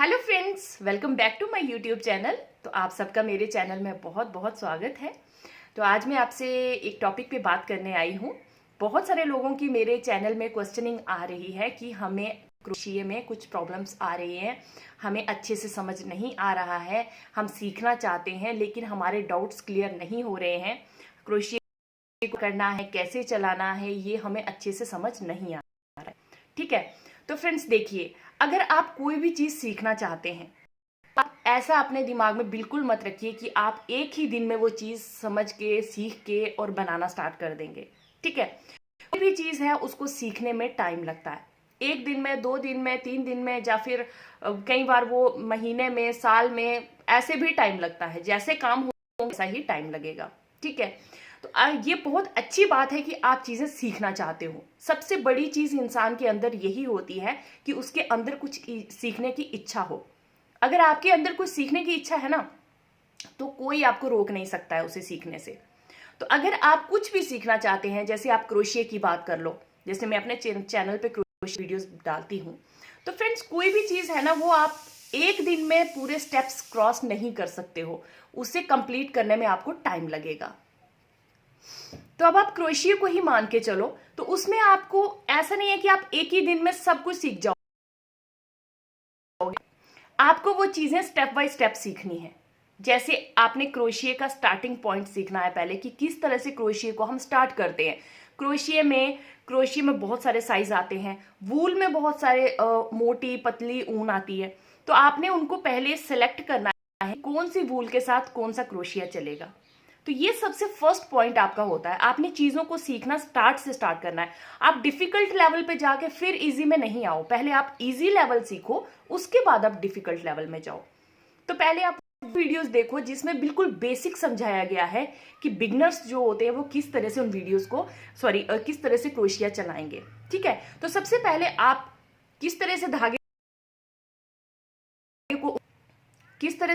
Hello friends, welcome back to my YouTube channel. तो आप सबका मेरे चैनल में बहुत बहुत स्वागत है। तो आज मैं आपसे एक टॉपिक पे बात करने आई हूँ। बहुत सारे लोगों की मेरे चैनल में क्वेश्चनिंग आ रही है कि हमें क्रोशिये में कुछ प्रॉब्लम्स आ रही हैं, हमें अच्छे से समझ नहीं आ रहा है, हम सीखना चाहते हैं लेकिन हमारे डाउट्स क्लियर नहीं हो रहे हैं। क्रोशिये को करना है, कैसे चलाना है, ये हमें अच्छे से समझ नहीं आ रहा है। ठीक है, तो फ्रेंड्स देखिए, अगर आप कोई भी चीज सीखना चाहते हैं, आप ऐसा अपने दिमाग में बिल्कुल मत रखिए कि आप एक ही दिन में वो चीज समझ के, सीख के और बनाना स्टार्ट कर देंगे। ठीक है, कोई भी चीज है उसको सीखने में टाइम लगता है। एक दिन में, 2 दिन में, 3 दिन में, या फिर कई बार वो महीने में, साल में, ऐसे भी टाइम लगता है। जैसे काम हो वैसा ही टाइम लगेगा। ठीक है, तो ये बहुत अच्छी बात है कि आप चीजें सीखना चाहते हो। सबसे बड़ी चीज इंसान के अंदर यही होती है कि उसके अंदर कुछ सीखने की इच्छा हो। अगर आपके अंदर कुछ सीखने की इच्छा है ना, तो कोई आपको रोक नहीं सकता है उसे सीखने से। तो अगर आप कुछ भी सीखना चाहते हैं, जैसे आप क्रोशिये की बात कर लो, जैसे मैं अपने चैनल पे क्रोशिये वीडियोस डालती हूँ, तो फ्रेंड्स कोई भी चीज है ना, वो आप एक दिन में पूरे स्टेप्स क्रॉस नहीं कर सकते हो। उसे कंप्लीट करने में आपको टाइम लगेगा। तो अब आप क्रोशिये को ही मान के चलो, तो उसमें आपको ऐसा नहीं है कि आप एक ही दिन में सब कुछ सीख जाओगे। आपको वो चीजें स्टेप बाय स्टेप सीखनी है। जैसे आपने क्रोशिये का स्टार्टिंग पॉइंट सीखना है पहले, कि किस तरह से क्रोशिये को हम स्टार्ट करते हैं। क्रोशिये में बहुत सारे साइज आते हैं। वूल में बहुत सारे मोटी पतली ऊन आती है। तो आपने उनको पहले सेलेक्ट करना है, कौन सी वूल के साथ कौन सा क्रोशिया चलेगा। तो ये सबसे फर्स्ट पॉइंट आपका होता है। आपने चीजों को सीखना स्टार्ट से स्टार्ट करना है। आप डिफिकल्ट लेवल पे जाके फिर इजी में नहीं आओ। पहले आप इजी लेवल सीखो, उसके बाद आप डिफिकल्ट लेवल में जाओ। तो पहले आप वीडियोस देखो जिसमें बिल्कुल बेसिक समझाया गया है कि बिगनर्स जो होते हैं वो किस तरह से उन वीडियोस को किस तरह से क्रोशिया चलाएंगे। ठीक है, तो सबसे पहले आप किस तरह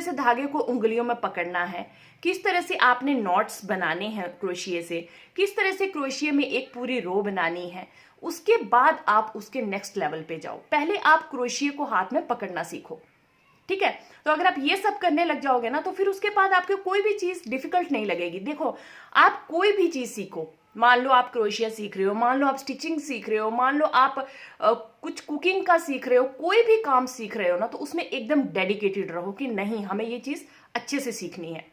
से धागे को उंगलियों में पकड़ना है, किस तरह से आपने नॉट्स बनाने हैं क्रोशिये से, किस तरह से क्रोशिये में एक पूरी रो बनानी है, उसके बाद आप उसके नेक्स्ट लेवल पे जाओ। पहले आप क्रोशिये को हाथ में पकड़ना सीखो। ठीक है, तो अगर आप ये सब करने लग जाओगे ना, तो फिर उसके बाद आपको कोई भी चीज डिफिकल्ट नहीं लगेगी। देखो, आप कोई भी चीज सीखो, मान लो आप क्रोशिया सीख रहे हो, मान लो आप स्टिचिंग सीख रहे हो, मान लो आप कुछ कुकिंग का सीख रहे हो, कोई भी काम सीख रहे हो ना, तो उसमें एकदम डेडिकेटेड रहो कि नहीं, हमें ये चीज अच्छे से सीखनी है।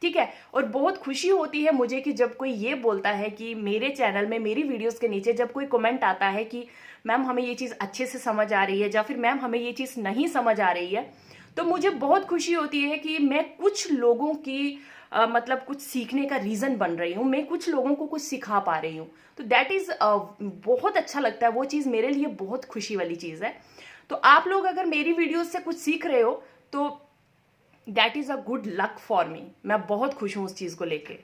ठीक है, और बहुत खुशी होती है मुझे कि जब कोई ये बोलता है कि मेरे चैनल में, मेरी वीडियोस के नीचे जब कोई कमेंट आता है कि मैम हमें ये चीज अच्छे से समझ आ रही है, या फिर मैम हमें ये चीज नहीं समझ आ रही है, तो मुझे बहुत खुशी होती है कि मैं कुछ लोगों की मतलब कुछ सीखने का रीजन बन रही हूँ, मैं कुछ लोगों को कुछ सिखा पा रही हूँ। तो दैट इज बहुत अच्छा लगता है। वो चीज मेरे लिए बहुत खुशी वाली चीज है। तो आप लोग अगर मेरी वीडियोस से कुछ सीख रहे हो, तो that is a good luck for me. मैं बहुत खुश हूं उस चीज को लेके।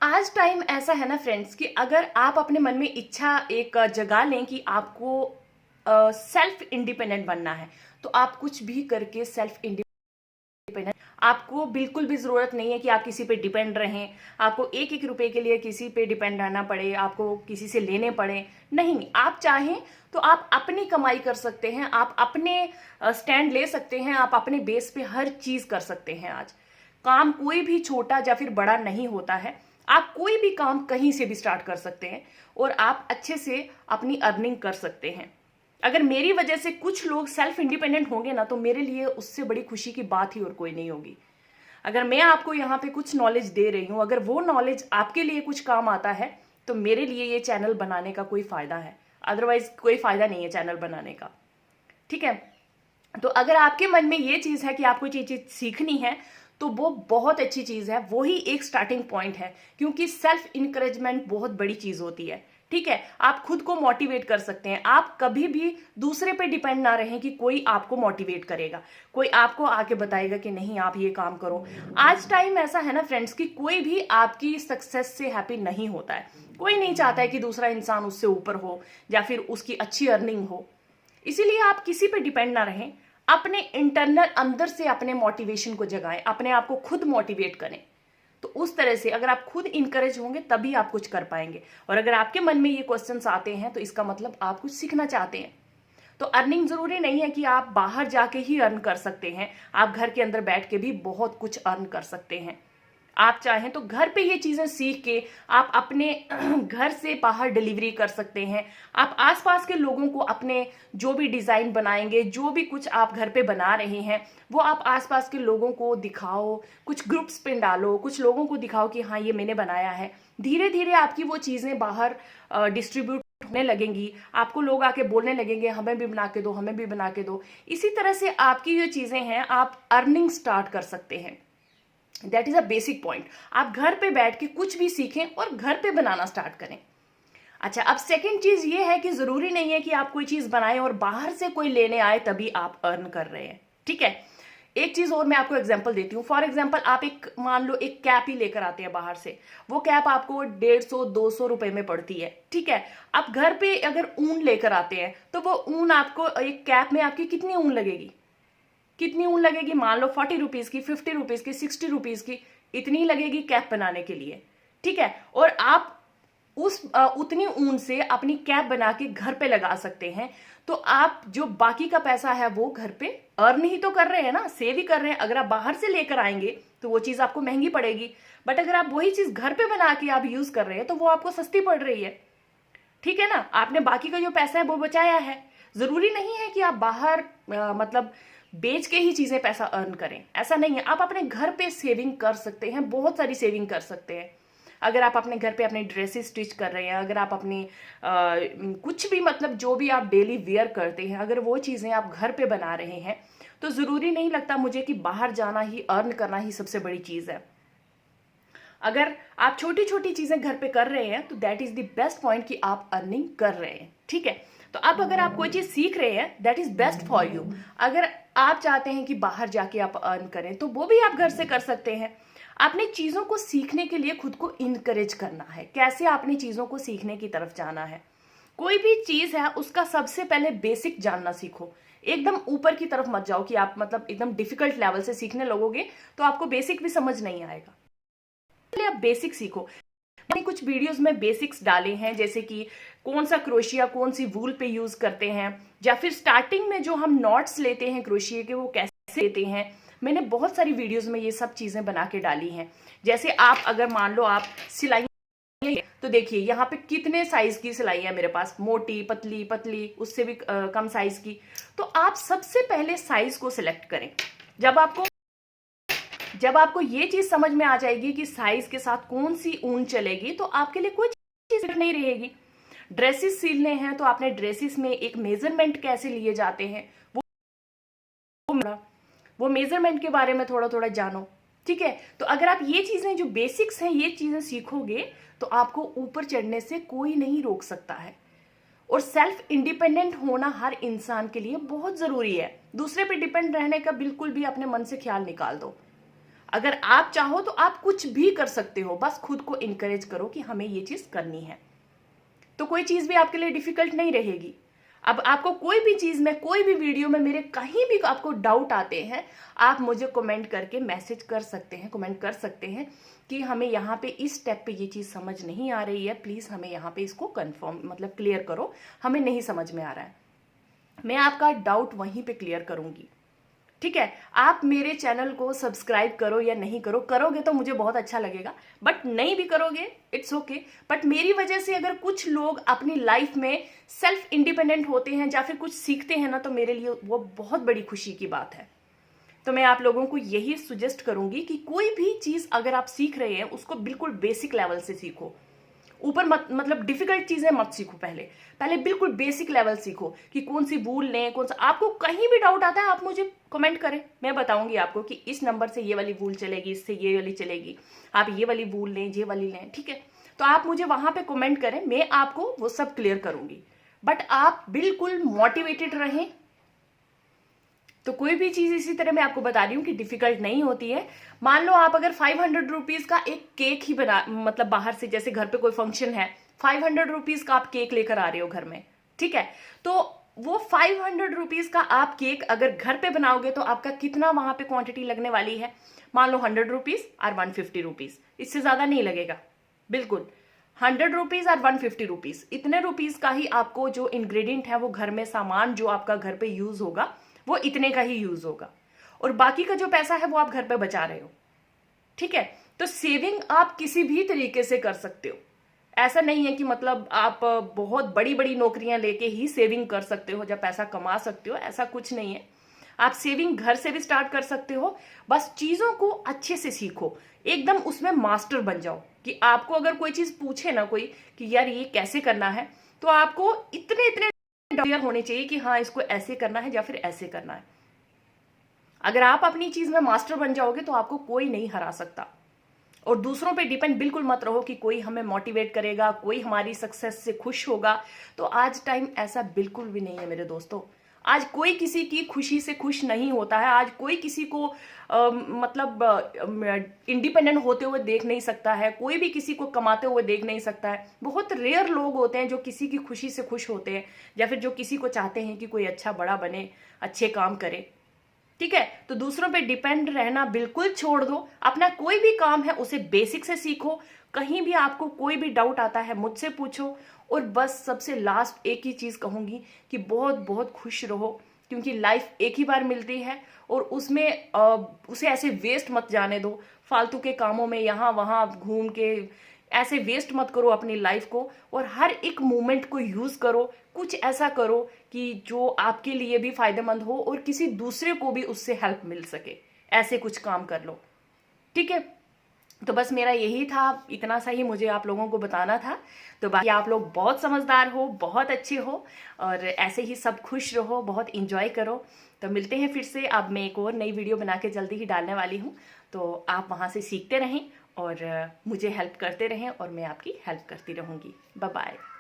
आज टाइम ऐसा है ना फ्रेंड्स, कि अगर आप अपने मन में इच्छा एक जगा लें कि आपको सेल्फ इंडिपेंडेंट बनना है, तो आप कुछ भी करके सेल्फ इंडिपेंडेंट, आपको बिल्कुल भी जरूरत नहीं है कि आप किसी पे डिपेंड रहें, आपको एक एक रुपए के लिए किसी पे डिपेंड रहना पड़े, आपको किसी से लेने पड़े। नहीं, आप चाहें तो आप अपनी कमाई कर सकते हैं, आप अपने स्टैंड ले सकते हैं, आप अपने बेस पे हर चीज कर सकते हैं। आज काम कोई भी छोटा या फिर बड़ा नहीं होता है। आप कोई भी काम कहीं से भी स्टार्ट कर सकते हैं और आप अच्छे से अपनी अर्निंग कर सकते हैं। अगर मेरी वजह से कुछ लोग सेल्फ इंडिपेंडेंट होंगे ना, तो मेरे लिए उससे बड़ी खुशी की बात ही और कोई नहीं होगी। अगर मैं आपको यहाँ पे कुछ नॉलेज दे रही हूँ, अगर वो नॉलेज आपके लिए कुछ काम आता है, तो मेरे लिए ये चैनल बनाने का कोई फायदा है। अदरवाइज कोई फायदा नहीं है चैनल बनाने का। ठीक है, तो अगर आपके मन में ये चीज है कि आपको ये चीज सीखनी है, तो वो बहुत अच्छी चीज है। वो ही एक स्टार्टिंग पॉइंट है, क्योंकि सेल्फ इंकरेजमेंट बहुत बड़ी चीज होती है। ठीक है, आप खुद को मोटिवेट कर सकते हैं। आप कभी भी दूसरे पे डिपेंड ना रहें कि कोई आपको मोटिवेट करेगा, कोई आपको आके बताएगा कि नहीं आप ये काम करो। आज टाइम ऐसा है ना फ्रेंड्स, कि कोई भी आपकी सक्सेस से हैप्पी नहीं होता है। कोई नहीं चाहता है कि दूसरा इंसान उससे ऊपर हो या फिर उसकी अच्छी अर्निंग हो। इसीलिए आप किसी पे डिपेंड ना रहें, अपने इंटरनल अंदर से अपने मोटिवेशन को जगाएं, अपने आप को खुद मोटिवेट करें। तो उस तरह से अगर आप खुद इंकरेज होंगे तभी आप कुछ कर पाएंगे। और अगर आपके मन में ये क्वेश्चंस आते हैं, तो इसका मतलब आप कुछ सीखना चाहते हैं। तो अर्निंग जरूरी नहीं है कि आप बाहर जाके ही अर्न कर सकते हैं, आप घर के अंदर बैठ के भी बहुत कुछ अर्न कर सकते हैं। आप चाहें तो घर पे ये चीजें सीख के आप अपने घर से बाहर डिलीवरी कर सकते हैं। आप आसपास के लोगों को अपने जो भी डिजाइन बनाएंगे, जो भी कुछ आप घर पे बना रहे हैं, वो आप आसपास के लोगों को दिखाओ, कुछ ग्रुप्स पे डालो, कुछ लोगों को दिखाओ कि हाँ ये मैंने बनाया है। धीरे धीरे आपकी वो चीजें बाहर डिस्ट्रीब्यूट होने लगेंगी, आपको लोग आके बोलने लगेंगे हमें भी बना के दो, हमें भी बना के दो। इसी तरह से आपकी जो चीजें हैं आप अर्निंग स्टार्ट कर सकते हैं। That is a basic point. आप घर पे बैठ के कुछ भी सीखें और घर पे बनाना स्टार्ट करें। अच्छा, अब सेकंड चीज ये है कि जरूरी नहीं है कि आप कोई चीज बनाएं और बाहर से कोई लेने आए तभी आप अर्न कर रहे हैं, ठीक है। एक चीज और मैं आपको एग्जांपल देती हूँ। फॉर एग्जांपल आप एक मान लो एक कैप ही लेकर आते हैं बाहर से, वो कैप आपको 150-200 रुपए में पड़ती है, ठीक है। आप घर पे अगर ऊन लेकर आते हैं तो वो ऊन आपको एक कैप में आपकी कितनी ऊन लगेगी, कितनी ऊन लगेगी, मान लो 40 रुपीज की, 50 रुपीज की, 60 रुपीज की, इतनी लगेगी कैप बनाने के लिए, ठीक है। और आप उतनी ऊन से अपनी कैप बना के घर पे लगा सकते हैं। तो आप जो बाकी का पैसा है वो घर पे अर्न ही तो कर रहे हैं ना, सेव ही कर रहे हैं। अगर आप बाहर से लेकर आएंगे तो वो चीज आपको महंगी पड़ेगी, बट अगर आप वही चीज घर पे बना के आप यूज कर रहे हैं तो वो आपको सस्ती पड़ रही है, ठीक है ना। आपने बाकी का जो पैसा है वो बचाया है। जरूरी नहीं है कि आप बाहर मतलब बेच के ही चीजें पैसा अर्न करें, ऐसा नहीं है। आप अपने घर पे सेविंग कर सकते हैं, बहुत सारी सेविंग कर सकते हैं। अगर आप अपने घर पे अपने ड्रेसेस स्टिच कर रहे हैं, अगर आप अपनी कुछ भी मतलब जो भी आप डेली वेयर करते हैं, अगर वो चीजें आप घर पे बना रहे हैं तो जरूरी नहीं लगता मुझे कि बाहर जाना ही अर्न करना ही सबसे बड़ी चीज है। अगर आप छोटी छोटी चीजें घर पे कर रहे हैं तो that is the best point कि आप अर्निंग कर रहे हैं, ठीक है। तो अब अगर आप कोई चीज सीख रहे हैं that is best for you. अगर आप चाहते हैं कि बाहर जाके आप अर्न करें तो वो भी आप घर से कर सकते हैं। आपने चीजों को सीखने के लिए खुद को इनकरेज करना है। कैसे आपने चीजों को सीखने की तरफ जाना है, कोई भी चीज है उसका सबसे पहले बेसिक जानना सीखो। एकदम ऊपर की तरफ मत जाओ कि आप मतलब एकदम डिफिकल्ट लेवल से सीखने लगोगे तो आपको बेसिक भी समझ नहीं आएगा। पहले आप बेसिक सीखो। मैंने कुछ वीडियोस में बेसिक्स डाले हैं, जैसे कि कौन सा क्रोशिया कौन सी वूल पे यूज करते हैं, या फिर स्टार्टिंग में जो हम नॉट्स लेते हैं क्रोशिया के वो कैसे लेते हैं। मैंने बहुत सारी वीडियोस में ये सब चीजें बना के डाली हैं। जैसे आप अगर मान लो आप सिलाई तो देखिए यहाँ पे कितने साइज की सिलाई है मेरे पास, मोटी, पतली, पतली, उससे भी कम साइज की। तो आप सबसे पहले साइज को सिलेक्ट करें। जब आपको ये चीज समझ में आ जाएगी कि साइज के साथ कौन सी ऊन चलेगी तो आपके लिए कोई चीज नहीं रहेगी। ड्रेसेस सिलने हैं तो आपने ड्रेसेस में एक मेजरमेंट कैसे लिए जाते हैं वो मेजरमेंट के बारे में थोड़ा थोड़ा जानो, ठीक है। तो अगर आप ये चीजें जो बेसिक्स हैं ये चीजें सीखोगे तो आपको ऊपर चढ़ने से कोई नहीं रोक सकता है। और सेल्फ इंडिपेंडेंट होना हर इंसान के लिए बहुत जरूरी है। दूसरे पे डिपेंड रहने का बिल्कुल भी अपने मन से ख्याल निकाल दो। अगर आप चाहो तो आप कुछ भी कर सकते हो, बस खुद को इनकरेज करो कि हमें ये चीज करनी है, तो कोई चीज भी आपके लिए डिफिकल्ट नहीं रहेगी। अब आपको कोई भी चीज में, कोई भी वीडियो में, मेरे कहीं भी आपको डाउट आते हैं, आप मुझे कमेंट करके मैसेज कर सकते हैं, कमेंट कर सकते हैं कि हमें यहाँ पे इस स्टेप पे ये चीज समझ नहीं आ रही है, प्लीज हमें यहाँ पे इसको कंफर्म मतलब क्लियर करो, हमें नहीं समझ में आ रहा है। मैं आपका डाउट वहीं पे क्लियर करूंगी, ठीक है। आप मेरे चैनल को सब्सक्राइब करो या नहीं करो, करोगे तो मुझे बहुत अच्छा लगेगा, बट नहीं भी करोगे इट्स ओके। बट मेरी वजह से अगर कुछ लोग अपनी लाइफ में सेल्फ इंडिपेंडेंट होते हैं या फिर कुछ सीखते हैं ना, तो मेरे लिए वो बहुत बड़ी खुशी की बात है। तो मैं आप लोगों को यही सजेस्ट करूंगी कि कोई भी चीज अगर आप सीख रहे हैं उसको बिल्कुल बेसिक लेवल से सीखो। ऊपर मत मतलब डिफिकल्ट चीजें मत सीखो, पहले बिल्कुल बेसिक लेवल सीखो कि कौन सी वूल लें, कौन सा। आपको कहीं भी डाउट आता है आप मुझे कमेंट करें, मैं बताऊंगी आपको कि इस नंबर से ये वाली वूल चलेगी, इससे ये वाली चलेगी, आप ये वाली वूल लें, ये वाली लें, ठीक है। तो आप मुझे वहां पे कमेंट करें, मैं आपको वो सब क्लियर करूंगी। बट आप बिल्कुल मोटिवेटेड रहें। तो कोई भी चीज इसी तरह मैं आपको बता रही हूँ कि डिफिकल्ट नहीं होती है। मान लो आप अगर 500 रुपीज का एक केक ही बना, मतलब बाहर से, जैसे घर पे कोई फंक्शन है, 500 रुपीज का आप केक लेकर आ रहे हो घर में, ठीक है। तो वो 500 रुपीज का आप केक अगर घर पे बनाओगे तो आपका कितना वहां पे क्वांटिटी लगने वाली है, मान लो 100 रुपीज और 150 रुपीज, इससे ज्यादा नहीं लगेगा बिल्कुल। 100 रुपीज और 150 रुपीज, इतने रुपीज का ही आपको जो इंग्रेडिएंट है वो घर में सामान जो आपका घर पे यूज होगा वो इतने का ही यूज होगा, और बाकी का जो पैसा है वो आप घर पे बचा रहे हो। ठीक है, तो सेविंग आप किसी भी तरीके से कर सकते हो। ऐसा नहीं है कि मतलब आप बहुत बड़ी बड़ी नौकरियां लेके ही सेविंग कर सकते हो जब पैसा कमा सकते हो, ऐसा कुछ नहीं है। आप सेविंग घर से भी स्टार्ट कर सकते हो। बस चीजों को अच्छे से सीखो, एकदम उसमें मास्टर बन जाओ कि आपको अगर कोई चीज पूछे ना कोई कि यार ये कैसे करना है, तो आपको इतने इतने क्लियर होने चाहिए कि हाँ इसको ऐसे करना है या फिर ऐसे करना है। अगर आप अपनी चीज में मास्टर बन जाओगे तो आपको कोई नहीं हरा सकता। और दूसरों पे डिपेंड बिल्कुल मत रहो कि कोई हमें मोटिवेट करेगा, कोई हमारी सक्सेस से खुश होगा। तो आज टाइम ऐसा बिल्कुल भी नहीं है मेरे दोस्तों। आज कोई किसी की खुशी से खुश नहीं होता है। आज कोई किसी को मतलब इंडिपेंडेंट होते हुए देख नहीं सकता है, कोई भी किसी को कमाते हुए देख नहीं सकता है। बहुत रेयर लोग होते हैं जो किसी की खुशी से खुश होते हैं, या फिर जो किसी को चाहते हैं कि कोई अच्छा बड़ा बने, अच्छे काम करे। ठीक है, तो दूसरों पे डिपेंड रहना बिल्कुल छोड़ दो। अपना कोई भी काम है उसे बेसिक से सीखो। कहीं भी आपको कोई भी डाउट आता है मुझसे पूछो। और बस सबसे लास्ट एक ही चीज कहूंगी कि बहुत बहुत खुश रहो, क्योंकि लाइफ एक ही बार मिलती है, और उसमें उसे ऐसे वेस्ट मत जाने दो फालतू के कामों में, यहाँ वहां घूम के ऐसे वेस्ट मत करो अपनी लाइफ को। और हर एक मोमेंट को यूज करो, कुछ ऐसा करो कि जो आपके लिए भी फायदेमंद हो और किसी दूसरे को भी उससे हेल्प मिल सके। ऐसे कुछ काम कर लो। ठीक है, तो बस मेरा यही था, इतना सा ही मुझे आप लोगों को बताना था। तो बाकी आप लोग बहुत समझदार हो, बहुत अच्छे हो, और ऐसे ही सब खुश रहो, बहुत इंजॉय करो। तो मिलते हैं फिर से। अब मैं एक और नई वीडियो बना के जल्दी ही डालने वाली हूँ, तो आप वहाँ से सीखते रहें और मुझे हेल्प करते रहें, और मैं आपकी हेल्प करती रहूँगी। Bye bye.